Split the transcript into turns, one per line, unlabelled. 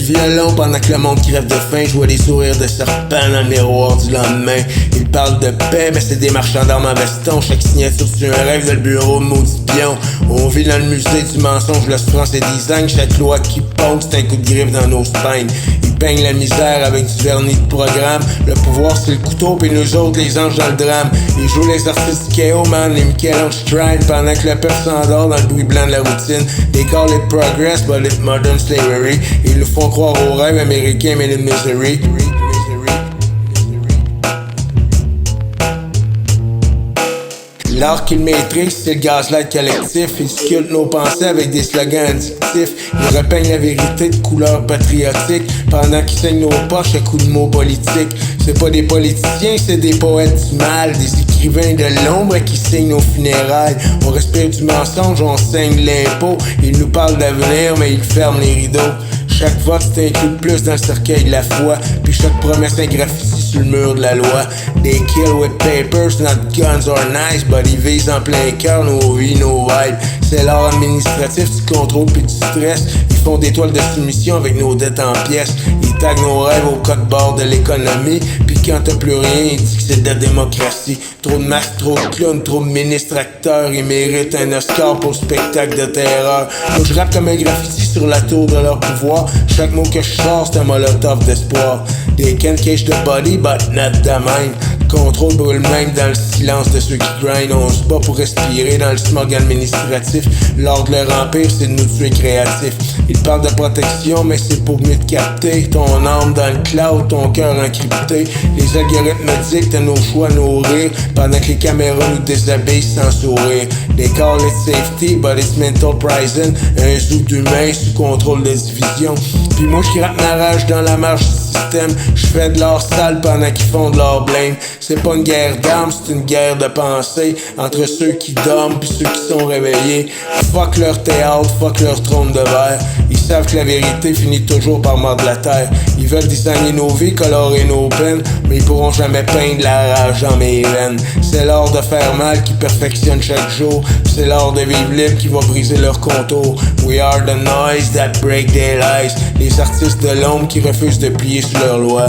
violon pendant que le monde crève de faim. Je vois des sourires de serpents dans le miroir du lendemain. Ils parlent de paix, mais c'est des marchands d'armes en veston. Chaque signature c'est un rêve dans le bureau de maudit pion. On vit dans le musée du mensonge, le France et design. Chaque loi qui pompe, c'est un coup de griffe dans nos spines. Ils peignent la misère avec du vernis de programme. Le pouvoir c'est le couteau, puis nous autres les anges dans le drame. Ils jouent les artistes du chaos, man, les Michel-Ange Strine. Pendant que le peuple s'endort dans le bruit blanc de la routine. They call it progress, but it's modern slavery. Ils nous font croire aux rêves américains, mais in misery. L'art qu'ils maîtrisent, c'est le gaslight collectif. Ils sculptent nos pensées avec des slogans addictifs. Ils repeignent la vérité de couleur patriotique pendant qu'ils saignent nos poches à coups de mots politiques. C'est pas des politiciens, c'est des poètes du mal, des écrivains de l'ombre qui signent nos funérailles. On respire du mensonge, on saigne l'impôt. Ils nous parlent d'avenir, mais ils ferment les rideaux. Chaque vote c'est un coup de plus dans le cercueil de la foi. Puis chaque promesse un graffiti sur le mur de la loi. They kill with papers, not guns or knives. But ils visent en plein cœur nos vies, nos vibes. C'est l'art administratif du contrôle puis du stress. Ils font des toiles de soumission avec nos dettes en pièces. Ils taguent nos rêves au code-barre de l'économie. Puis quand t'as plus rien, ils disent que c'est de la démocratie. Trop de masques, trop de clowns, trop de ministres acteurs. Ils méritent un Oscar pour le spectacle de terreur. Moi je rappe comme un graffiti sur la tour de leur pouvoir. Chaque mot que je sors, c'est un molotov d'espoir. They can cage the body, but not the mind. Le contrôle brûle même dans le silence de ceux qui grind. On se bat pour respirer dans le smog administratif. L'art de leur empire, c'est de nous tuer créatifs. Ils parlent de protection, mais c'est pour mieux te capter. Ton âme dans le cloud, ton cœur encrypté. Les algorithmes dictent nos choix, nos rires. Pendant que les caméras nous déshabillent sans sourire. They call it safety, but it's mental prison. Un zoo d'humains sous contrôle de division. Puis moi je gratte ma rage dans la marche du système. Je fais de l'or sale pendant qu'ils font de leur blame. C'est pas une guerre d'armes, c'est une guerre de pensée. Entre ceux qui dorment puis ceux qui sont réveillés. Fuck leur théâtre, fuck leur trône de verre. Ils savent que la vérité finit toujours par mordre la terre. Ils veulent designer nos vies, colorer nos peines. Mais ils pourront jamais peindre la rage dans mes veines. C'est l'art de faire mal qui perfectionne chaque jour. C'est l'art de vivre libre qui va briser leur contour. We are the noise that break their lies. Les artistes de l'ombre qui refusent de plier sous leur loi.